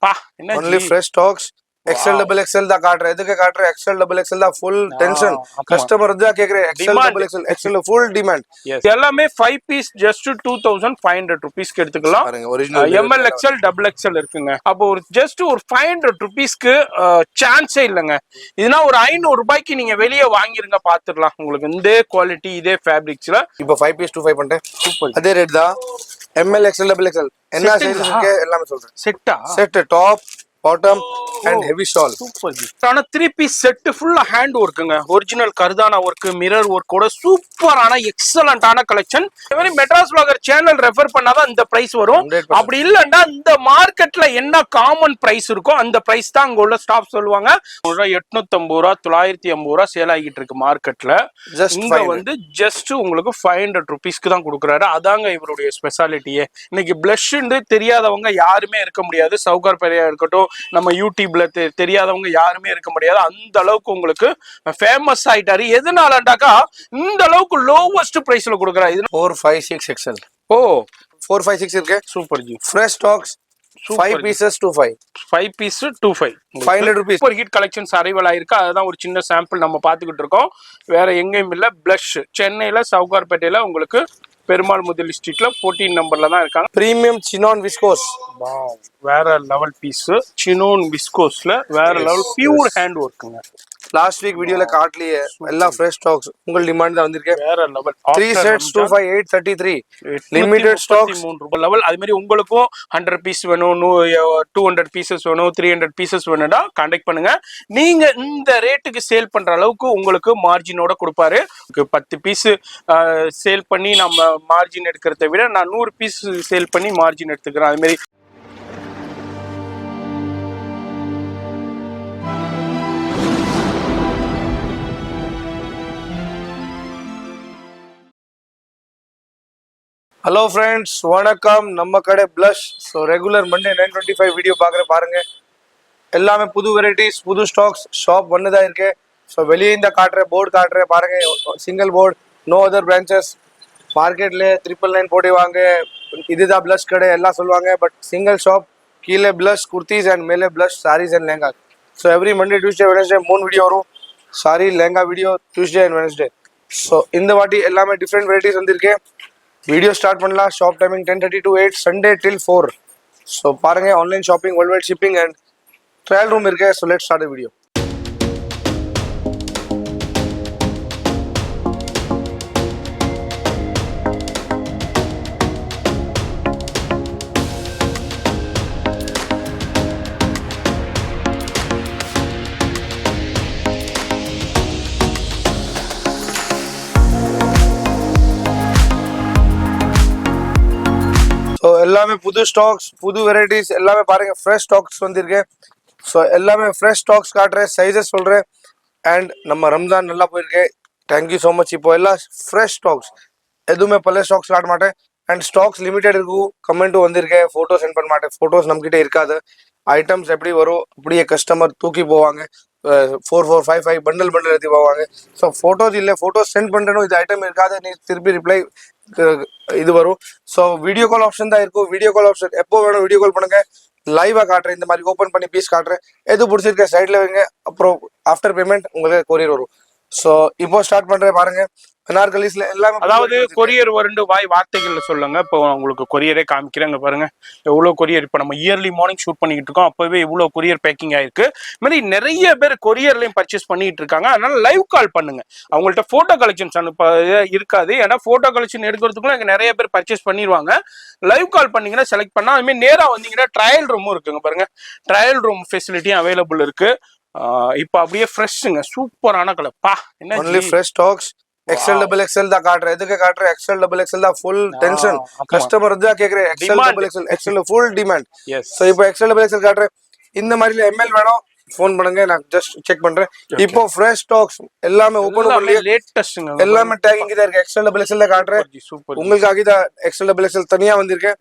பா என்ன only fresh stocks. XL double XL தான் காட்றேன். எதுக்கு காட்றேன்? XL double XL தான் full tension. கஸ்டமர் தான் கேக்குறேன். XL double XL XL full demand. எல்லாமே 5 பீஸ் ஜஸ்ட் 2500 ரூபீஸ்க்கு எடுத்துக்கலாம். பாருங்க original ML XL double XL இருக்குங்க. அப்போ ஒரு ஜஸ்ட் ஒரு 500 ரூபீஸ்க்கு சான்ஸே இல்லங்க. இதுனா ஒரு 500 ரூபாய்க்கு நீங்க வெளியே வாங்கிருங்க பாத்துடலாம். உங்களுக்கு இந்த குவாலிட்டி இதே ஃபேப்ரிக்ஸ்ல இப்போ 5 பீஸ் 25 பண்ணிட்டேன். சூப்பர். அதே ரேட் தான். ML XL double XL என்ன சைஸ் இருக்கு எல்லாமே சொல்றேன். செட்டா? Set top bottom and heavy shawl. Super. ஆனா 3 பீஸ் செட் ஃபுல்லா ஹேண்ட் வர்க்குங்க. ஒரிஜினல் கர்தானா வர்க், மிரர் வர்க்கோட சூப்பரான எக்ஸலன்ட்டான கலெக்ஷன். இதே மெட்ராஸ் vlogger சேனல் ரெஃபர் பண்ணாதான் இந்த பிரைஸ் வரும். அப்படி இல்லன்னா இந்த மார்க்கெட்ல என்ன காமன் பிரைஸ் இருக்கோ அந்த பிரைஸ் தான் அங்க உள்ள ஸ்டாஃப் சொல்லுவாங்க. 850 ரூபா 950 ரூபா சேல் ஆகிட்டு இருக்கு மார்க்கெட்ல. இங்க வந்து ஜஸ்ட் உங்களுக்கு 500 ரூபீஸ்க்கு தான் கொடுக்குறாரு. அதாங்க இவருடைய ஸ்பெஷாலிட்டியே. இன்னைக்கு பிளஷ் தெரியாதவங்க யாருமே இருக்க முடியாது. சவுகார் பெரியா இருக்கட்டும், நம்ம யூடியூப்ல தெரியாதவங்க யாருமே இருக்க முடியாது. அந்த அளவுக்கு உங்களுக்கு ஃபேமஸ் ஆயிட்டாரு. எதனாலண்டாக்கா இந்த அளவுக்கு லோவஸ்ட் பிரைஸ்ல கொடுக்குறாரு. இது 456 XL. ஓ 456 இருக்கு. Super ji. Fresh stocks 5 pieces 25. 5 piece 25. 500 rupees. Super hit collections arrival ஆயிருக்கு. அதுதான் ஒரு சின்ன சாம்பிள் நம்ம பார்த்துக்கிட்டு இருக்கோம். வேற எங்கேயும் இல்ல. பிளஷ் சென்னையில சவுகார்பேட்டையில உங்களுக்கு பெருமாள் முதலி ஸ்ட்ரீட்ல 14 நம்பர்ல தான் இருக்காங்க. Premium chinon viscose. வேற லெவல் பீஸ். சினோன் விஸ்கோஸ்ல வேற லெவல் பியூர் ஹேண்ட் ஒர்க்குங்க. லாஸ்ட் வீக் வீடியோல காட்டலையே எல்லா ஃப்ரெஷ் ஸ்டாக்ஸ் உங்கள் டிமாண்ட் தான் வந்திருக்கு. வேற லெவல் 3 sets 25833 லிமிட்டட் ஸ்டாக்ஸ் 3 ரூபாய் லெவல். அதே மாதிரி உங்களுக்கும் 100 பீஸ் வேணும், 200 பீசஸ் வேணும், 300 பீசஸ் வேணும்னா கான்டாக்ட் பண்ணுங்க. நீங்க இந்த ரேட்டுக்கு சேல் பண்ற அளவுக்கு உங்களுக்கு மார்ஜினோட கொடுப்பாரு. 10 பீஸ் சேல் பண்ணி நம்ம மார்ஜின் எடுக்கிறத விட நான் 100 பீஸ் சேல் பண்ணி மார்ஜின் எடுத்துக்கிறேன். அது மாதிரி ஹலோ ஃப்ரெண்ட்ஸ், வணக்கம். நம்ம கடை blush. So regular Monday 9:25 video பாருங்க. எல்லாமே புது வெரைட்டிஸ், புது ஸ்டாக்ஸ். ஷாப் ஒன்று தான் இருக்கு. ஸோ வெளியே இந்த காட்டுறேன், போர்டு காட்டுறேன் பாருங்க. Single board, no other branches. மார்க்கெட்ல 999 போட்டு வாங்க, இதுதான் பிளஷ் கடை எல்லாம் சொல்லுவாங்க. But single shop. கீழே பிளஷ் குர்த்திஸ் அண்ட் மேலே plush saris and lehenga. So every Monday Tuesday Wednesday 3 video வரும். Sari lehenga video Tuesday and Wednesday. So இந்த வாட்டி எல்லாமே டிஃப்ரெண்ட் வெரைட்டிஸ் வந்திருக்கு. வீடியோ ஸ்டார்ட் பண்ணலாம். Shop timing 10:30 to 8, Sunday till 4. So பாருங்க, online shopping, world wide shipping and trial room இருக்கு. So let's start video. So எல்லாமே புது ஸ்டாக்ஸ், புது வெரைட்டிஸ் எல்லாமே பாருங்க. ஃப்ரெஷ் ஸ்டாக்ஸ் வந்திருக்கு. ஸோ எல்லாமே ஃப்ரெஷ் ஸ்டாக்ஸ் காட்டுறேன், சைஸஸ் சொல்கிறேன். அண்ட் நம்ம ரம்ஜான் நல்லா போயிருக்கு. Thank you so much. இப்போ எல்லாம் ஃப்ரெஷ் ஸ்டாக்ஸ், எதுவுமே பழைய ஸ்டாக்ஸ் காட்ட மாட்டேன். அண்ட் ஸ்டாக்ஸ் லிமிடெட் இருக்கும். கமெண்ட்டும் வந்திருக்கேன். ஃபோட்டோ சென்ட் பண்ண மாட்டேன். ஃபோட்டோஸ் நம்மகிட்ட இருக்காது. ஐட்டம்ஸ் எப்படி வரும் அப்படியே கஸ்டமர் தூக்கி போவாங்க. 4-4-5-5 பண்டல் எடுத்து போவாங்க. ஸோ ஃபோட்டோஸ் இல்லை, ஃபோட்டோஸ் சென்ட் பண்ணுறேன். இது ஐட்டம் இருக்காது, நீ திருப்பி ரிப்ளை இது வரும். ஸோ வீடியோ கால் ஆப்ஷன் தான் இருக்கும். வீடியோ கால் ஆப்ஷன் எப்போ வேணும் வீடியோ கால் பண்ணுங்க. லைவா காட்டுறேன். இந்த மாதிரி ஓப்பன் பண்ணி பீஸ் காட்டுறேன். எது பிடிச்சிருக்க சைட்ல வைங்க. அப்புறம் ஆஃப்டர் பேமெண்ட் உங்களுக்கு கொரியர் வரும். ஸோ இப்போ ஸ்டார்ட் பண்றேன் பாருங்க. அனார்கலிஸ்ல எல்லாமே, அதாவது கொரியர் வருண்டு வார்த்தைகள்ல சொல்லுங்க. இப்போ உங்களுக்கு கொரியரே காமிக்கிறேங்க பாருங்க. எவ்வளவு கொரியர் இப்போ நம்ம இயர்லி மார்னிங் ஷூட் பண்ணிக்கிட்டு இருக்கோம். அப்பவே இவ்வளவு கொரியர் பேக்கிங் ஆயிருக்கு. இது மாதிரி நிறைய பேர் கொரியர்லயும் பர்ச்சேஸ் பண்ணிட்டு இருக்காங்க. அதனால லைவ் கால் பண்ணுங்க. அவங்கள்ட்ட போட்டோ கலெக்ஷன்ஸ் அனுப்ப இருக்காது. ஏன்னா போட்டோ கலெக்ஷன் எடுக்கிறதுக்குள்ள எனக்கு நிறைய பேர் பர்ச்சேஸ் பண்ணிடுவாங்க. லைவ் கால் பண்ணீங்கன்னா செலக்ட் பண்ணா, அதுமாதிரி நேரா வந்தீங்கன்னா ட்ரையல் ரூமும் இருக்குங்க பாருங்க. ட்ரையல் ரூம் ஃபெசிலிட்டியும் அவைலபிள் இருக்கு. இப்போ அப்படியே ஃப்ரெஷ்ஷுங்க, சூப்பரான கலர். பா என்ன only fresh stocks. XL double XL தான் காட்டுறேன். எதுக்கு காட்டுறேன்? XL double XL தான் ஃபுல் டென்ஷன். கஸ்டமர் தான் கேக்குறேன். XL double XL XL full demand. So இப்போ XL double XL காட்டுறேன். இந்த மாதிரி ML வேணும் ஃபோன் பண்ணுங்க, நான் ஜஸ்ட் செக் பண்றேன். இப்போ ஃப்ரெஷ் ஸ்டாக்ஸ் எல்லாமே ஓபன் பண்ணி லேட்டஸ்ட்ங்க, எல்லாமே டேகிங் தான் இருக்கு. XL double XL காட்டுறேன். உங்களுக்காக தான் XL double XL தனியா வந்திருக்கு.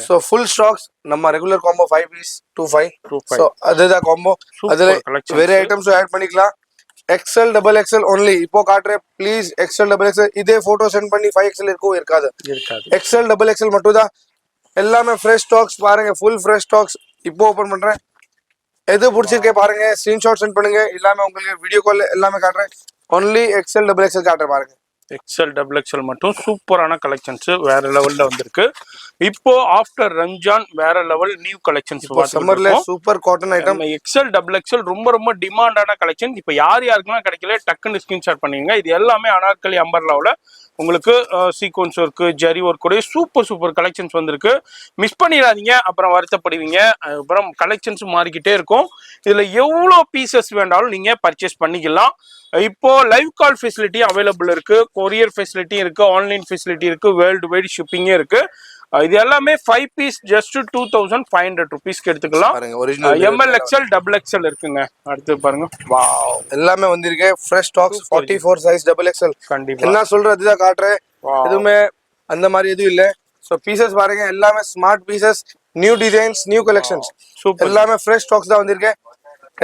So full stocks. நம்ம ரெகுலர் காம்போ 5 பீஸ் 25. சோ அதுதான் காம்போ. அதுல வேற ஐட்டம்ஸ் ஆட் பண்ணிக்கலாம். XL double XL only இப்போ காட்டுறேன். ப்ளீஸ் XL double XL இதே போட்டோ சென்ட் பண்ணி 5XL இருக்கும் இருக்காது. XL double XL மட்டும் தான். எல்லாமே ஃப்ரெஷ் ஸ்டாக்ஸ் பாருங்க. ஃபுல் ஃப்ரெஷ் ஸ்டாக்ஸ் இப்போ ஓபன் பண்றேன். எது பிடிச்சிருக்கே பாருங்க, ஸ்கிரீன்ஷாட் சென்ட் பண்ணுங்க. எல்லாமே உங்களுக்கு வீடியோ கால் எல்லாமே காட்டுறேன். ஒன்லி எக்ஸ்எல் டபுள் எக்ஸ்எல் காட்டுறேன் பாருங்க. எக்ஸ்எல் டபுள் எக்ஸ்எல் மட்டும் சூப்பரான கலெக்ஷன்ஸ் வேற லெவல்ல வந்திருக்கு. இப்போ ஆஃப்டர் ரம்ஜான் வேற லெவல் நியூ கலெக்ஷன்ஸ் சம்மர்ல super cotton item. XL double XL ரொம்ப டிமாண்டான கலெக்ஷன். இப்போ யாருக்கெல்லாம் கிடைக்கல டக்குன்னு ஸ்கிரீன்ஷாட் பண்ணிடுங்க. இது எல்லாமே அனார்கலி அம்பர்லாவில் உங்களுக்கு சீக்வன்ஸ் ஒர்க்கு ஜரி ஒர்க் கூட சூப்பர் கலெக்ஷன்ஸ் வந்திருக்கு. மிஸ் பண்ணிடாதீங்க, அப்புறம் வருத்தப்படுவீங்க. அப்புறம் கலெக்ஷன்ஸ் மாறிக்கிட்டே இருக்கும். இதுல எவ்வளோ பீசஸ் வேண்டாலும் நீங்க பர்ச்சேஸ் பண்ணிக்கலாம். இப்போ லைவ் கால் ஃபெசிலிட்டி அவைலபிள் இருக்கு, கொரியர் ஃபெசிலிட்டி இருக்கு, ஆன்லைன் ஃபெசிலிட்டி இருக்கு, வேர்ல்டு வைட் ஷிப்பிங்கே இருக்கு. இது எல்லாமே 5 பீஸ் ஜஸ்ட் 2500 ருபீஸ்க்கு எடுத்துக்கலாம். எம்எல் எக்ஸ்எல் டபுள் எக்ஸ்எல் இருக்குங்க. அடுத்து பாருங்க, வாவ் எல்லாமே வந்திருக்கு. Fresh stocks 44 size double XL. கண்டிப்பா என்ன சொல்றது இதுதான் காட்டுறேன். எதுவுமே அந்த மாதிரி எதுவும் இல்ல. சோ பீசஸ் பாருங்க, எல்லாமே smart pieces, new designs, new collections. எல்லாமே ஃப்ரெஷ் ஸ்டாக்ஸ் தான் வந்திருக்கு.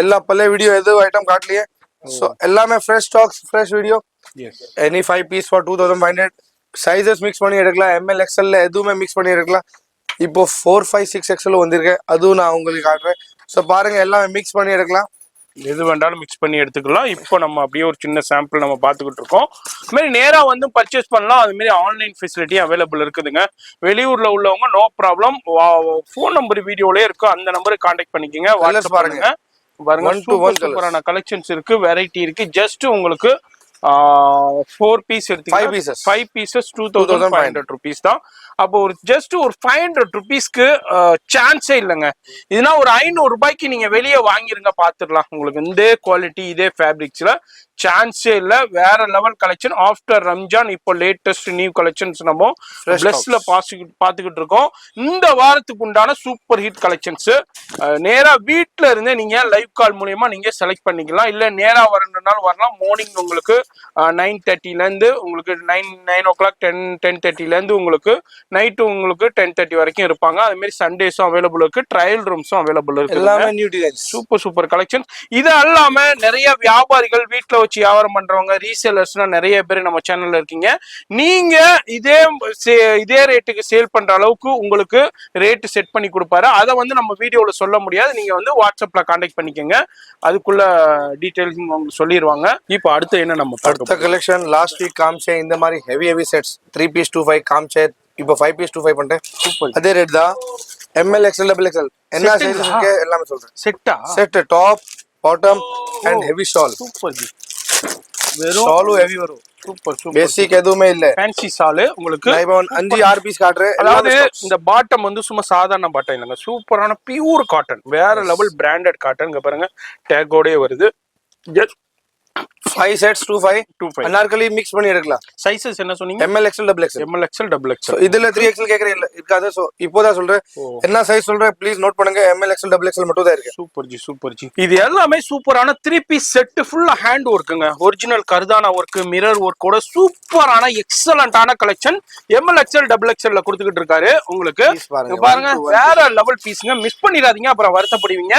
எல்லா பழைய வீடியோ எது ஐட்டம் காட்டலையே. சோ எல்லாமே fresh stocks, fresh video. Any 5 piece for 2500. Sizes mix பண்ணி எடுக்கலாம். எம்எல் எக்ஸ்எல்ல எதுவுமே மிக்ஸ் பண்ணி எடுக்கலாம். இப்போ 4, 5, 6 எக்ஸ்எல் வந்திருக்கு, அதுவும் நான் உங்களுக்கு காட்டுறேன். ஸோ பாருங்க, எல்லாமே மிக்ஸ் பண்ணி எடுக்கலாம். எது வேண்டாலும் மிக்ஸ் பண்ணி எடுத்துக்கலாம். இப்போ நம்ம அப்படியே ஒரு சின்ன சாம்பிள் நம்ம பார்த்துக்கிட்டு இருக்கோம். இது மாதிரி நேராக வந்து பர்ச்சேஸ் பண்ணலாம். அது மாதிரி ஆன்லைன் ஃபெசிலிட்டி அவைலபிள் இருக்குதுங்க. வெளியூர்ல உள்ளவங்க நோ ப்ராப்ளம். ஃபோன் நம்பர் வீடியோலயே இருக்கு, அந்த நம்பருக்கு கான்டாக்ட் பண்ணிக்கோங்க. வாட்ஸ்அப் பாருங்க. சூப்பரான கலெக்ஷன்ஸ் இருக்கு, வெரைட்டி இருக்கு. ஜஸ்ட் உங்களுக்கு 4 பீஸ் எடுத்தீங்கன்னா 5 பீசஸ் 2500 ருபீஸ் தான். அப்போ ஒரு ஜஸ்ட் ஒரு 500 ருபீஸ்க்கு சான்ஸே இல்லைங்க. இதுனா ஒரு 500 ரூபாய்க்கு நீங்க வெளியே வாங்கிருங்க, பாத்துடலாம். உங்களுக்கு இந்த குவாலிட்டி இதே ஃபேப்ரிக்ஸ்ல சான்ஸே இல்ல. வேற லெவல் கலெக்ஷன். ஆஃப்டர் ரம்ஜான் இப்போ லேட்டஸ்ட் நியூ கலெக்ஷன்ஸ் நம்ம பிளஸ்ல பாத்துக்கிட்டு இருக்கோம். இந்த வாரத்துக்கு உண்டான சூப்பர் ஹிட் கலெக்ஷன்ஸ் நேரா வீட்டுல இருந்தே நீங்க லைவ் கால் மூலியமா நீங்க செலக்ட் பண்ணிக்கலாம். இல்ல நேரா வரணும்னாலும் வரலாம். மார்னிங் உங்களுக்கு 9:30ல இருந்து உங்களுக்கு 9 o'clock 10:30ல இருந்து உங்களுக்கு நைட்டு உங்களுக்கு 10:30 வரைக்கும் இருப்பாங்க. அதே மாதிரி சண்டேஸும் அவைலபிள் இருக்கு, ட்ரையல் ரூம்ஸும் அவைலபிள் இருக்கு. எல்லாமே நியூ டிசைன்ஸ், சூப்பர் கலெக்ஷன். இது அல்லாம நிறைய வியாபாரிகள் வீட்டுல வச்சு வியாபாரம் பண்றவங்க, ரீசேலர்ஸ்னா நிறைய பேர் நம்ம சேனல்ல இருக்கீங்க. நீங்க இதே ரேட்டுக்கு சேல் பண்ற அளவுக்கு உங்களுக்கு ரேட் செட் பண்ணி கொடுப்பாரு. அதை வந்து நம்ம வீடியோல சொல்ல முடியாது. நீங்க வந்து வாட்ஸ்அப்ல கான்டாக்ட் பண்ணிக்கோங்க, அதுக்குள்ள டீடைல்ஸ் உங்களுக்கு சொல்லிடுவாங்க. இப்போ அடுத்து என்ன நம்ம அடுத்த கலெக்ஷன் லாஸ்ட் வீக் காமிச்சேன். இந்த மாதிரி ஹெவி செட்ஸ் 3 பீஸ் 25 காமிச்சேன். இப்போ 5 பீஸ் 25 பண்ணிட்டேன். சூப்பர். அதே ரேட் தான். எம்எல் எக்ஸ்எல் டபுள் எக்ஸ்எல் என்ன சைஸ் இருக்கு எல்லாமே சொல்றேன். Set top bottom and heavy shawl. Super ji. வெறும் ஷாலும் ஹெவி வரும். சூப்பர் பேசிக் எதுவுமே இல்ல. ஃபேன்சி ஷால் உங்களுக்கு 5-6 பீஸ் காட்டுறேன். அதாவது இந்த பாட்டம் வந்து சும்மா சாதாரண பாட்டம் இல்லைங்க, சூப்பரான பியூர் காட்டன், வேற லெவல் பிராண்டட் காட்டன். இங்க பாருங்க, டேக்கோடே வருது. 5 sets 25 அனார்கலி மிக்ஸ் பண்ணி எடுக்கலாம். சைஸஸ் என்ன சொன்னீங்க? ML XL double XL. ML XL double XL. இதுல 3 எக்ஸ்எல் கேக்குறேன் இல்ல இருக்காது. சோ இப்போதான் சொல்றேன். என்ன சைஸ் சொல்றேன் ப்ளீஸ் நோட் பண்ணுங்க. எம்எல் எக்ஸ்எல் டபுள் எக்ஸ்எல் மட்டும் தான் இருக்கு. Super G. இது எல்லாமே சூப்பரான 3 பீஸ் செட் ஃபுல்லா ஹேண்ட் ஒர்க்குங்க. ஒரிஜினல் கர்தானா ஒர்க், மிரர் ஒர்க்கோட சூப்பரான எக்ஸலண்டான கலெக்ஷன் எம்எல் எக்ஸ்எல் டபுள் எக்ஸ்எல்ல கொடுத்துக்கிட்டு இருக்காரு உங்களுக்கு. பாருங்க, வேற லெவல் பீஸ்ங்க. மிஸ் பண்ணிடாதீங்க, அப்புறம் வருத்தப்படுவீங்க.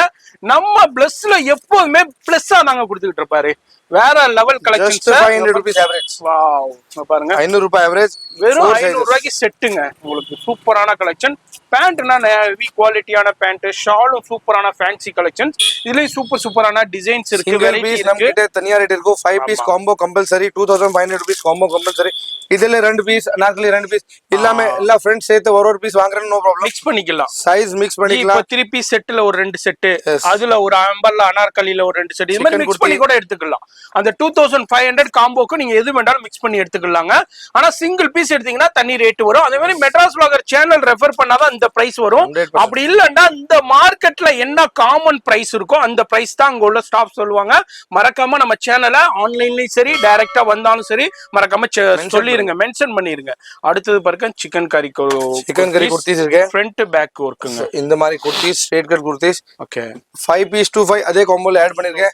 நம்ம பிளஸ்ல எப்போதுமே பிளஸ்ஸா நாங்க கொடுத்துக்கிட்டு இருப்பாரு. வேற level collection. 500 rupees average. Wow, பாருங்க 500 ரூபாய் அவரேஜ். வெறும் 500 ரூபாய்க்கு செட்டுங்க உங்களுக்கு. சூப்பரான கலெக்ஷன். பேண்ட்னா ஹெவி குவாலிட்டியான பேண்ட், ஷாலும் சூப்பரான ஃபேன்சி கலெக்ஷன்ஸ். இதுலயும் சூப்பரான டிசைன்ஸ் இருக்கு, வெரைட்டி இருக்கு. நம்ம கிட்ட தனியா ரேட் இருக்கும். 5 piece combo compulsory 2500 rupees combo compulsory. இதுல 2 பீஸ் நார்கலி 2 பீஸ் எல்லாமே எல்லா ஃப்ரெண்ட்ஸ் சேர்த்து ஒரு பீஸ் வாங்குறேன், நோ ப்ராப்ளம். மிக்ஸ் பண்ணிக்கலாம், சைஸ் மிக்ஸ் பண்ணிக்கலாம். இப்போ 3 பீஸ் செட்ல ஒரு 2 செட், அதுல ஒரு அம்பர்லா அனார்கலில ஒரு 2 செட், இது மாதிரி மிக்ஸ் பண்ணி கூட எடுத்துக்கலாம். அந்த 2500 காம்போக்கு நீங்க எது வேண்டாலும் மிக்ஸ் பண்ணி எடுத்துக்கலாங்க. ஆனா சிங்கிள் பீஸ் எடுத்தீங்கன்னா தனி ரேட் வரும். அதே மாதிரி மெட்ராஸ் வ்ளாகர் சேனல் ரெஃபர் பண்ணாதான் இந்த பிரைஸ் வரும். அப்படி இல்லன்னா இந்த மார்க்கெட்ல என்ன காமன் பிரைஸ் இருக்கோ அந்த பிரைஸ் தான் அங்க உள்ள ஸ்டாஃப் சொல்லுவாங்க. மறக்காம நம்ம சேனலை ஆன்லைன்லயும் சரி டைரக்டா வந்தாலும் சரி மறக்காம சொல்லிருங்க, மென்ஷன் பண்ணிருங்க. அடுத்தது பாருங்க, சிக்கன் கறி குர்தீஸ் இருக்கு. ஃப்ரண்ட் பேக் ஒர்க்குங்க. இந்த மாதிரி kurtis, straight cut kurtis. Okay, 5 piece 25 அதே காம்போல ஆட் பண்ணிருக்கேன்.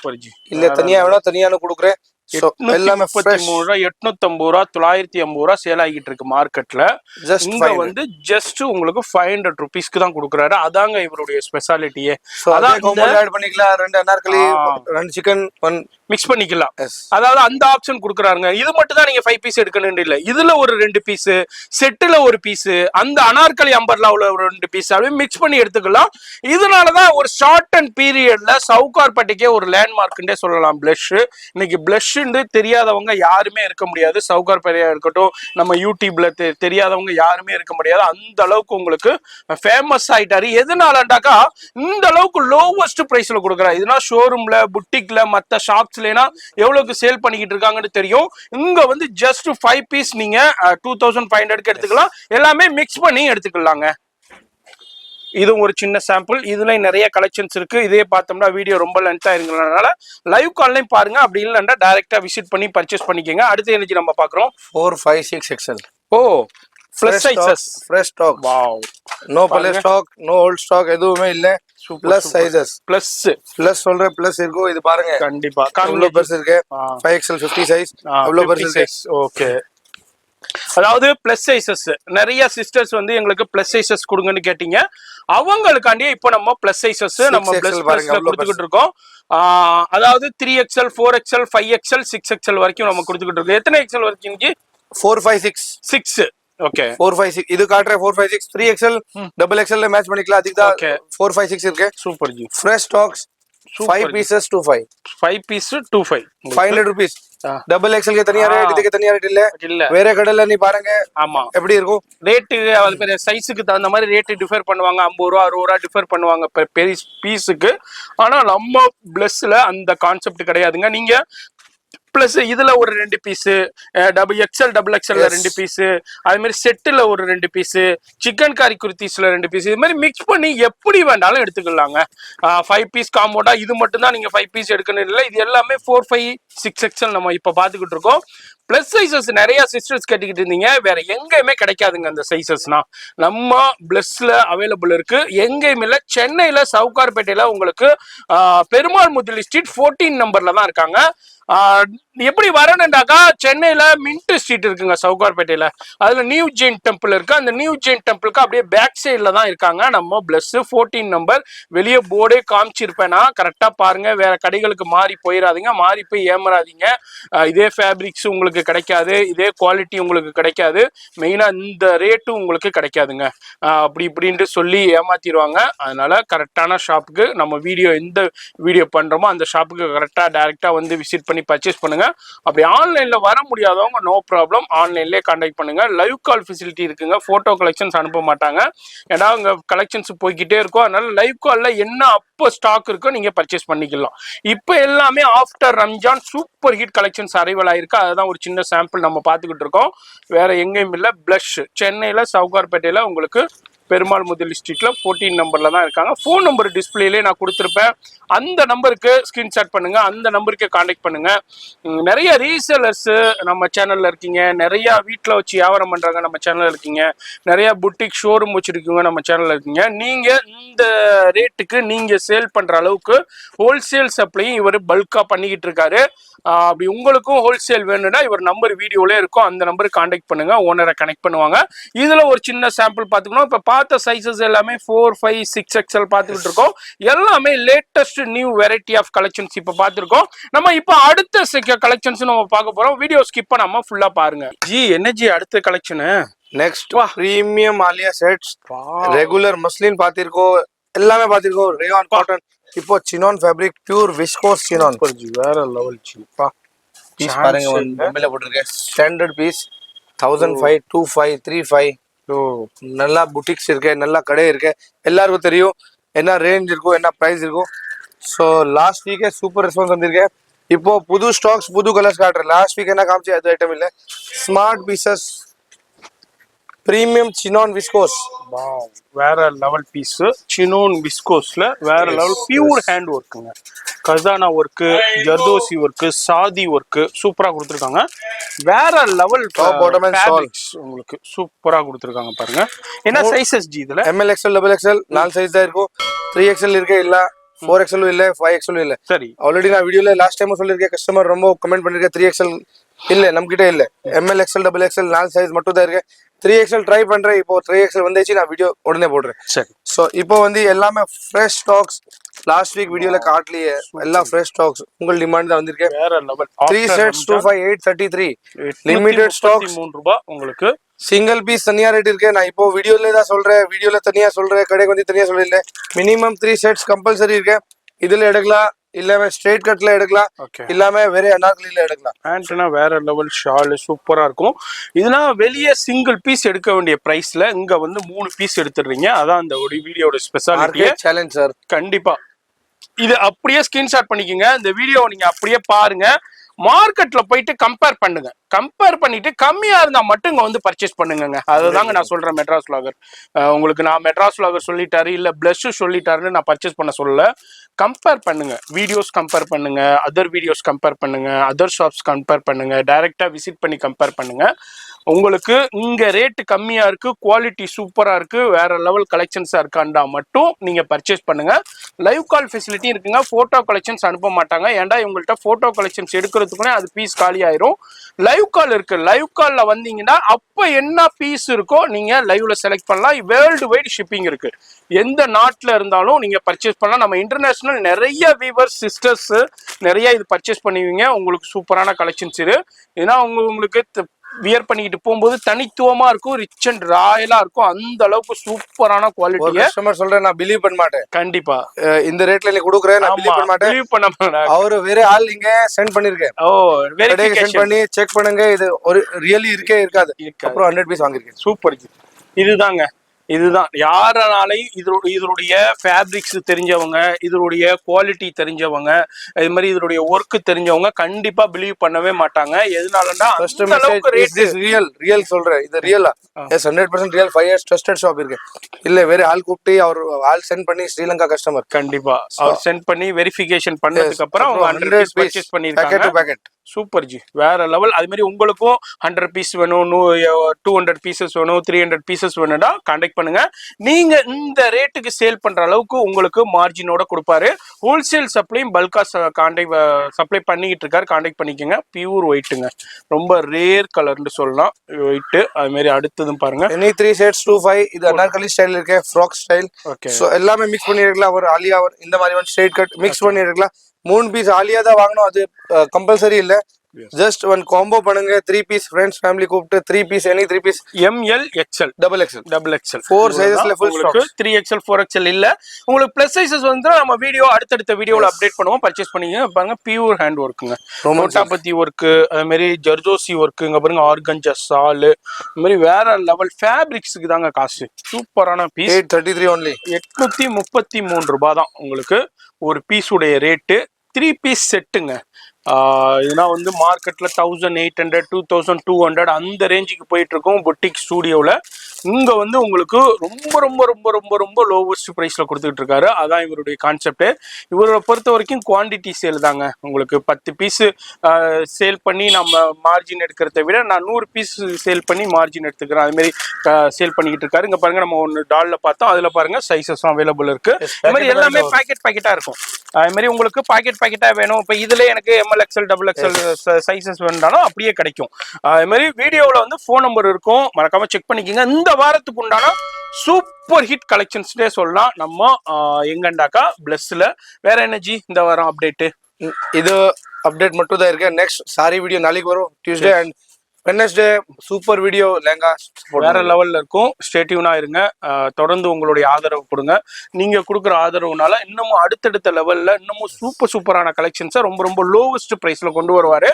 இல்ல தனியா வேணா தனியானு கொடுக்குறேன். எல்லாமே 833 ரூபாய் 850 ரூபாய் 950 ரூபாய் சேல் ஆகிட்டு இருக்கு மார்க்கெட்ல. இங்க வந்து ஜஸ்ட் உங்களுக்கு 500 ருபீஸ்க்கு தான் கொடுக்குறாரு. அதாங்க இவருடைய ஸ்பெஷாலிட்டியே. அதான் காம்போல ஆட் பண்ணிக்கலாம். 2 அனார்கலி, 2 சிக்கன், 1 மிக்ஸ் பண்ணிக்கலாம். Yes. அதாவது அந்த ஆப்ஷன் கொடுக்குறாங்க. இது மட்டும் தான் நீங்க 5 பீஸ் எடுக்கணும்னு இல்ல, இதுல ஒரு 2 பீஸ், செட்டுல ஒரு பீஸ், அந்த அனார்கலி அம்பர்லாவுல ஒரு 2 பீஸ் அப்படியே மிக்ஸ் பண்ணி எடுத்துக்கலாம். இதனாலதான் ஒரு ஷார்ட் அண்ட் பீரியட்ல சவுகார்பேட்டைக்கே ஒரு லேண்ட்மார்க்னே சொல்லலாம் பிளஷ். இன்னைக்கு பிளஷ்ன்னு தெரியாதவங்க யாருமே இருக்க முடியாது. சவுகார்பேட்டையா இருக்கட்டும், நம்ம யூடியூப்ல தெரியாதவங்க யாருமே இருக்க முடியாது. அந்த அளவுக்கு உங்களுக்கு ஃபேமஸ் ஆயிட்டாரு. எதனாலண்டாக்கா இந்த அளவுக்கு லோவஸ்ட் பிரைஸ்ல கொடுக்குறாரு. இதனா ஷோரூம்ல, புட்டிக்ல, மத்த ஷாப்ஸ்லனா எவ்வளவுக்கு சேல் பண்ணிக்கிட்டு இருக்காங்கன்னு தெரியும். இங்க வந்து ஜஸ்ட் 5 பீஸ் நீங்க 2500க்கு எடுத்துக்கலாம். எல்லாமே மிக்ஸ் பண்ணி எடுத்துக்கலாங்க. இது ஒரு சின்ன சாம்பிள். இதுல நிறைய கலெக்ஷன்ஸ் இருக்கு. இதே பார்த்தோம்னா வீடியோ ரொம்ப லென்த்தா இருங்கறனால லைவ் கால்லையும் பாருங்க. அப்படி இல்லன்னா டைரக்டா விசிட் பண்ணி பர்ச்சேஸ் பண்ணிக்கங்க. அடுத்து என்ன நம்ம பாக்குறோம்? 4, 5, 6 XL. Oh, fresh sizes, fresh stock. Wow, no பழைய ஸ்டாக், நோ ஓல்ட் ஸ்டாக், எதுவுமே இல்ல. பிளஸ் சைஸஸ், பிளஸ் சொல்ற பிளஸ் இருக்கு. இது பாருங்க, கண்டிப்பா இவ்வளவு பெருசு இருக்கு. 5XL 50 சைஸ், இவ்வளவு பெருசு இருக்கு. ஓகே, அதாவது பிளஸ் சைசஸ். நிறைய சிஸ்டர்ஸ் வந்து எங்களுக்கு பிளஸ் சைசஸ் கொடுங்கன்னு கேட்டீங்க. அவங்களுக்காண்டி இப்போ நம்ம பிளஸ் சைசஸ் நம்ம பிளஸ் கொடுத்துக்கிட்டு இருக்கோம். அதாவது 3XL, 4XL, 5XL, 6XL வரைக்கும் நம்ம கொடுத்துக்கிட்டு இருக்கோம். எத்தனை XL வரைக்கும்? 4, 5, 6. ஓகே, 4, 5, 6 இது காட்றே. 4, 5, 6, 3XL, XXL ல மேட்ச் பண்ணிக்கலாம். அதுக்கு தான் 4, 5, 6 இருக்கு. Super ji. Fresh stocks 5 pieces 25. 5 piece 25. 500 rupees. XXL के तनिया रेट, இதுக்கு தனியா ரேட் இல்ல. வேற கடையில நீ பாருங்க. ஆமா, எப்படி இருக்கும் ரேட்? அது பேர் சைஸுக்கு தகுந்த மாதிரி ரேட் டிஃபர் பண்ணுவாங்க. 50 ரூபா 60 ரூபா டிஃபர் பண்ணுவாங்க பெரிய பீஸுக்கு. ஆனா நம்ம பிளஸ்ல அந்த கான்செப்ட் கிடையாதுங்க. நீங்க பிளஸ் இதுல ஒரு 2 பீஸ், XXL, XXL 2 பீஸ், அது மாதிரி செட்டுல ஒரு 2 பீஸ், சிக்கன் காரி குர்த்திஸ்ல 2 பீஸ், இது மாதிரி மிக்ஸ் பண்ணி எப்படி வேண்டாலும் எடுத்துக்கலாங்க. 5 பீஸ் காம்போடா இது மட்டும் தான் நீங்க 5 பீஸ் எடுக்கணும் இல்லை. இது எல்லாமே 4, 5, 6XL நம்ம இப்ப பாத்துக்கிட்டு இருக்கோம். பிளஸ் சைசஸ் நிறைய சிஸ்டர்ஸ் கேட்டுக்கிட்டு இருந்தீங்க. வேற எங்கேயுமே கிடைக்காதுங்க அந்த சைசஸ்னா. நம்ம பிளஸ்ல அவைலபிள் இருக்கு. எங்கேயுமே இல்லை. சென்னையில சவுகார்பேட்டையில உங்களுக்கு பெருமாள் முதலி ஸ்ட்ரீட் 14 நம்பர்ல தான் இருக்காங்க. எப்படி வரணும்டாக்கா, சென்னையில மின்ட் ஸ்ட்ரீட் இருக்குங்க சவுகார்பேட்டையில. அதுல நியூ ஜெயின் டெம்பிள் இருக்கு. அந்த நியூ ஜெயின் டெம்பிளுக்கு அப்படியே பேக் சைட்ல தான் இருக்காங்க நம்ம பிளஸ் 14 நம்பர். வெளியே போர்டே காமிச்சிருப்பேன்னா கரெக்டா பாருங்க. வேற கடைகளுக்கு மாறி போயிடாதீங்க, மாறி போய் ஏமாறாதீங்க. இதே ஃபேப்ரிக்ஸ் உங்களுக்கு கிடைக்காது, இதே குவாலிட்டி உங்களுக்கு கிடைக்காது, மெயினா இந்த ரேட்டும் உங்களுக்கு கிடைக்காதுங்க. அப்படி இப்படின்ட்டு சொல்லி ஏமாத்திடுவாங்க. அதனால கரெக்டான ஷாப்புக்கு நம்ம எந்த வீடியோ பண்றோமோ அந்த ஷாப்புக்கு கரெக்டா டைரக்டா வந்து விசிட் பண்ணி பர்ச்சேஸ் பண்ணுங்க. அப்படி ஆன்லைன்ல வர முடியாதவங்க நோ ப்ராப்ளம், ஆன்லைன்லேயே கான்டாக்ட் பண்ணுங்க. லைவ் கால் ஃபெசிலிட்டி இருக்குங்க. போட்டோ கலெக்ஷன்ஸ் அனுப்ப மாட்டாங்க. ஏன்னா அங்க கலெக்ஷன்ஸ் போய்கிட்டே இருக்கும். அதனால லைவ் கால்ல என்ன அப்போ ஸ்டாக் இருக்கோ நீங்க பர்ச்சேஸ் பண்ணிக்கலாம். இப்போ எல்லாமே after Ramzan super hit collections arrival ஆயிருக்கு. அதுதான் ஒரு சின்ன சாம்பிள் நம்ம பார்த்துக்கிட்டு இருக்கோம். வேற எங்கேயும் இல்லை. பிளஷ் சென்னையில சவுகார்பேட்டையில உங்களுக்கு பெருமாள் முதலி ஸ்ட்ரீட்ல 14 நம்பர்ல தான் இருக்காங்க. ஃபோன் நம்பர் டிஸ்பிளேலே நான் கொடுத்துருப்பேன். அந்த நம்பருக்கு ஸ்கிரீன்ஷாட் பண்ணுங்க, அந்த நம்பருக்கு கான்டாக்ட் பண்ணுங்க. நிறைய ரீசேலர்ஸ் நம்ம சேனல்ல இருக்கீங்க, நிறைய வீட்டில் வச்சு வியாபாரம் பண்றாங்க நம்ம சேனல்ல இருக்கீங்க, நிறைய புட்டிக் ஷோரூம் வச்சிருக்கீங்க நம்ம சேனல்ல இருக்கீங்க. நீங்க இந்த ரேட்டுக்கு நீங்க சேல் பண்ற அளவுக்கு ஹோல்சேல் சப்ளையும் இவர் பல்கா பண்ணிக்கிட்டு இருக்காரு. அப்படி உங்களுக்கும் ஹோல்சேல் வேணும்னா இவர் நம்பர் வீடியோல இருக்கும். அந்த நம்பருக்கு கான்டாக்ட் பண்ணுங்க, ஓனரை கனெக்ட் பண்ணுவாங்க. இதுல ஒரு சின்ன சாம்பிள் பார்த்துக்கணும். இப்ப பார்த்த சைசஸ் எல்லாமே 4, 5, 6XL பார்த்துக்கிட்டு இருக்கோம். எல்லாமே latest new variety of collections இப்ப பார்த்துருக்கோம். நம்ம இப்ப அடுத்த கலெக்ஷன்ஸ் நம்ம பார்க்க போறோம். வீடியோ ஸ்கிப் பண்ணாம ஃபுல்லா பாருங்க. ஜி என்ன ஜி அடுத்த collection? Next premium Alia sets, regular muslin பார்த்திருக்கோம், எல்லாமே பார்த்திருக்கோம். ரேயான் காட்டன், இப்போ chinon fabric, pure viscose chinon. வேற லெவல் சீப்பா. பீஸ் பாருங்க, பொம்மையில போட்டுருக்கேன். Standard piece 1005, 25, 35. நல்லா புட்டிக்ஸ் இருக்கு, நல்லா கடை இருக்கு. எல்லாருக்கும் தெரியும் என்ன ரேஞ்ச் இருக்கும், என்ன பிரைஸ் இருக்கும். ஸோ லாஸ்ட் வீக்கே சூப்பர் ரெஸ்பான்ஸ் வந்திருக்கேன். இப்போ புது ஸ்டாக்ஸ், புது கலர்ஸ் காட்டுறேன். லாஸ்ட் வீக் என்ன காமிச்சு அது ஐட்டம் இல்லை. Smart pieces, premium chinon viscose. வேற லெவல் பீஸ். சினோன் விஸ்கோஸ்ல வேற லெவல் பியூர் ஹேண்ட் ஒர்க்குங்க. கசானா ஒர்க்கு, ஜர்தோசி ஒர்க்கு, சாதி ஒர்க்கு சூப்பரா கொடுத்துருக்காங்க. வேற லெவல் உங்களுக்கு சூப்பரா கொடுத்துருக்காங்க பாருங்க. என்ன சைஸஸ் ஜி இதுல? ML, XL, XXL 4 சைஸ் தான் இருக்கும். 3XL இருக்கு, இல்ல 4XL இல்ல, 5XL இல்ல. சரி, ஆல்ரெடி நான் வீடியோல லாஸ்ட் டைம் சொல்லிருக்கேன். கஸ்டமர் ரொம்ப கமெண்ட் பண்ணிருக்கேன் 3XL இல்ல நம்ம கிட்ட இல்ல. ML, XL, XXL 4 சைஸ் மட்டும் தான் இருக்கு. 3XL ட்ரை பண்றேன். இப்போ 3XL வந்துச்சு, நான் வீடியோ உடனே போடுறேன். சரி. ஸோ இப்போ வந்து எல்லாமே ஃப்ரெஷ் ஸ்டாக்ஸ். லாஸ்ட் வீக் வீடியோல காட்டலையே, எல்லாம் ஃப்ரெஷ் ஸ்டாக்ஸ். உங்கள் டிமாண்ட் தான் வந்திருக்கேன். வேற லெவல். 3 sets 25833 limited stocks. ரூபாய் உங்களுக்கு. சிங்கிள் பீஸ் தனியா ரேட் இருக்கு. நான் இப்போ வீடியோல தான் சொல்றேன், வீடியோல தனியா சொல்றேன், கடைக்கு வந்து தனியா சொல்லல. மினிமம் 3 sets கம்பல்சரி இருக்கு. இதுல எடுக்கலாம், இல்லாம ஸ்ட்ரெயிட் கட்ல எடுக்கலாம், இல்லாம வேற அனார்கலில எடுக்கலாம். பேண்ட்னா வேற லெவல் ஷால் சூப்பரா இருக்கும். இதெல்லாம் வெளியே சிங்கிள் பீஸ் எடுக்க வேண்டிய பிரைஸ்ல இங்க வந்து 3 பீஸ் எடுத்துடுறீங்க. அதான் இந்த ஒரு வீடியோட ஸ்பெஷாலிட்டி. Challenge sir. கண்டிப்பா இது அப்படியே ஸ்கிரீன்ஷாட் பண்ணிக்கோங்க. இந்த வீடியோ நீங்க அப்படியே பாருங்க. மார்க்கெட்ல போயிட்டு கம்பேர் பண்ணுங்க. கம்பேர் பண்ணிட்டு கம்மியா இருந்தா மட்டும் இங்க வந்து பர்ச்சேஸ் பண்ணுங்க. அதுதாங்க நான் சொல்றேன் மெட்ராஸ் vlogger. உங்களுக்கு நான் மெட்ராஸ் vlogger சொல்லிட்டாரு இல்ல பிளஸ் சொல்லிட்டாருன்னு நான் பர்ச்சேஸ் பண்ண சொல்லல. கம்பேர் பண்ணுங்க, வீடியோஸ் கம்பேர் பண்ணுங்க, அதர் வீடியோஸ் கம்பேர் பண்ணுங்க, அதர் ஷாப்ஸ் கம்பேர் பண்ணுங்க, டைரக்டா விசிட் பண்ணி கம்பேர் பண்ணுங்க. உங்களுக்கு இங்க ரேட் கம்மியா இருக்கு, குவாலிட்டி சூப்பரா இருக்கு, வேற லெவல் கலெக்ஷன்ஸா இருக்காண்டா மட்டும் நீங்க பர்ச்சேஸ் பண்ணுங்க. லைவ் கால் ஃபெசிலிட்டி இருக்குங்க. போட்டோ கலெக்ஷன்ஸ் அனுப்ப மாட்டாங்க. ஏன்டா இவங்கள்ட்ட போட்டோ கலெக்ஷன்ஸ் எடுக்கிறதுக்குனே அது பீஸ் காலி ஆயிரும். லைவ் கால் இருக்கு. லைவ் கால்ல வந்தீங்கன்னா அப்ப என்ன பீஸ் இருக்கோ நீங்க லைவ்ல செலக்ட் பண்ணலாம். வேர்ல்டு வைட் ஷிப்பிங் இருக்கு. எந்த நாட்டுல இருந்தாலும் நீங்க பர்ச்சேஸ் பண்ணலாம். நம்ம இன்டர்நேஷனல் நிறைய வீவர்ஸ் சிஸ்டர்ஸ் நிறைய இது பர்ச்சேஸ் பண்ணுவீங்க. உங்களுக்கு சூப்பரான கலெக்ஷன்ஸ் இது. ஏன்னா உங்களுக்கு வியர் பண்ணிக்கிட்டு போகும்போது தனித்துவமா இருக்கும், ரிச் அண்ட் ராயலா இருக்கும். அந்த அளவுக்கு சூப்பரான குவாலிட்டி. கஸ்டமர் சொல்றேன், நான் பிலீவ் பண்ண மாட்டேன். கண்டிப்பா இந்த ரேட்ல நீ கொடுக்குறேன், நான் பிலீவ் பண்ண மாட்டேன். பிலீவ் பண்ண மாட்டேன். அவரு வேற ஆள் இங்க சென்ட் பண்ணிருக்கேன். ஓ வெரிஃபிகேஷன் பண்ணி செக் பண்ணுங்க, இது ஒரு ரியலி இருக்கே இருக்காது. அப்புறம் 100 பீஸ் வாங்கிருக்கேன். சூப்பர். இதுதாங்க, இதுதான் யாரனாலையும் இதனுடைய ஃபேப்ரிக்ஸ் தெரிஞ்சவங்க, இதனுடைய குவாலிட்டி தெரிஞ்சவங்க, இது மாதிரி இதனுடைய ஒர்க் தெரிஞ்சவங்க கண்டிப்பா பிலீவ் பண்ணவே மாட்டாங்க. எதனாலன்னா ரியல் சொல்றேன், இது ரியலா? Yes 100% real. 5 years trusted shop இருக்கு. இல்ல வேற ஆள் கூப்பிட்டு அவர் ஆள் சென்ட் பண்ணி ஸ்ரீலங்கா கஸ்டமர் கண்டிப்பா அவர் சென்ட் பண்ணி வெரிஃபிகேஷன் பண்ணதுக்கு அப்புறம் அவங்க 100 பீஸ் பர்ச்சேஸ் பண்ணிருக்காங்க. சூப்பர் ஜி, வேற லெவல். அது மாதிரி உங்களுக்கும் 100 பீஸ் வேணும், 200 பீசஸ் வேணும், 300 பீசஸ் வேணும்னா கான்டாக்ட் பண்ணுங்க. நீங்க இந்த ரேட்டுக்கு சேல் பண்ற அளவுக்கு உங்களுக்கு மார்ஜினோட கொடுப்பாரு. ஹோல்சேல் சப்ளையும் பல்கா சப்ளை பண்ணிக்கிட்டு இருக்காரு. கான்டாக்ட் பண்ணிக்கோங்க. பியூர் ஒயிட்டுங்க, ரொம்ப ரேர் கலர்னு சொல்லலாம் ஒயிட். அது மாதிரி அடுத்ததும் பாருங்க, எனி 3 sets 25. இது அனார்கலி ஸ்டைல் இருக்கு, ஃப்ராக் ஸ்டைல். சோ எல்லாமே மிக்ஸ் பண்ணி இருக்கலாம். ஒரு ஆலியா இந்த மாதிரி ஒரு ஸ்ட்ரைட் கட் மிக்ஸ் பண்ணி இருக்கலாம். 3 பீஸ் ஆலியா தான் வாங்கணும், அது கம்பல்சரி இல்ல. ஜஸ்ட் ஒன் காம்போ பண்ணுங்க. 3 பீஸ் ஃப்ரெண்ட்ஸ் ஃபேமிலி கூப்பிட்டு 3 piece any 3 piece ML XL double XL 4 சைஸஸ்ல ஃபுல் ஸ்டாக். 3XL 4XL இல்ல. உங்களுக்கு பிளஸ் சைஸஸ் வந்து நம்ம அடுத்தடுத்த வீடியோல அப்டேட் பண்ணுவோம். பர்ச்சேஸ் பண்ணீங்க பாருங்க. பியூர் ஹேண்ட் ஒர்க்குங்க, மோட்டாபத்தி ஒர்க், அது மாதிரி ஜர்தோசி ஒர்க். இங்க பாருங்க ஆர்கஞ்சா சால். அது மாதிரி வேற லெவல் ஃபேப்ரிக்ஸ்க்கு தாங்க காசு. சூப்பரான பீஸ். 833 only. 833 ரூபாய் தான் உங்களுக்கு ஒரு பீஸ் உடைய ரேட்டு. 3 பீஸ் செட்டுங்க. இதுனா வந்து மார்க்கெட்ல 1800 2200 அந்த ரேஞ்சுக்கு போயிட்டு இருக்கும் பொட்டிக் ஸ்டூடியோவில். இங்க வந்து உங்களுக்கு ரொம்ப ரொம்ப ரொம்ப ரொம்ப ரொம்ப லோவஸ்ட் ப்ரைஸ்ல கொடுத்துட்டு இருக்காரு. அதான் இவருடைய கான்செப்ட். இவரை பொறுத்த வரைக்கும் குவான்டிட்டி சேல் தாங்க. உங்களுக்கு 10 பீஸ் சேல் பண்ணி நம்ம மார்ஜின் எடுக்கிறத விட நான் 100 பீஸ் சேல் பண்ணி மார்ஜின் எடுத்துக்கிறேன். அது மாதிரி சேல் பண்ணிக்கிட்டு இருக்காரு. இங்க பாருங்க, நம்ம ஒன்று டால்ல பார்த்தோம், அதுல பாருங்க சைசஸும் அவைலபிள் இருக்கு. அது மாதிரி எல்லாமே பாக்கெட்டா இருக்கும். அது மாதிரி உங்களுக்கு பாக்கெட்டா வேணும். இப்போ இதுல எனக்கு ML XL double XL sizes வேணும்னாலும் அப்படியே கிடைக்கும். அது மாதிரி வீடியோவில் வந்து ஃபோன் நம்பர் இருக்கும், மறக்காம செக் பண்ணிக்கோங்க. இந்த வாரத்துக்கு உண்டான சூப்பர் ஹிட் கலெக்ஷன்ஸ்டே சொல்லலாம் நம்ம எங்கண்டாக்கா பிளஸ்ல. வேற எனர்ஜி இந்த வாரம் அப்டேட் இது அப்டேட் மட்டும் தான் இருக்கு. நெக்ஸ்ட் சாரி வீடியோ நாளைக்கு வரும். Tuesday and Wednesday super video lehenga வேற லெவல்ல இருக்கும். ஸ்டே டியூனா இருங்க. தொடர்ந்து உங்களுடைய ஆதரவு கொடுங்க. நீங்க கொடுக்குற ஆதரவுனால இன்னமும் அடுத்தடுத்த லெவல்ல இன்னமும் சூப்பரான கலெக்ஷன்ஸை ரொம்ப ரொம்ப லோவஸ்ட் பிரைஸ்ல கொண்டு வருவாரு.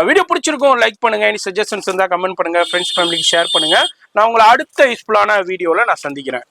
வீடியோ பிடிச்சிருக்கும் லைக் பண்ணுங்க. எனி சஜஷன்ஸ் இருந்தா கமெண்ட் பண்ணுங்க. ஃப்ரெண்ட்ஸ் ஃபேமிலிக்கு ஷேர் பண்ணுங்க. நான் உங்களை அடுத்த யூஸ்ஃபுல்லான வீடியோல நான் சந்திக்கிறேன்.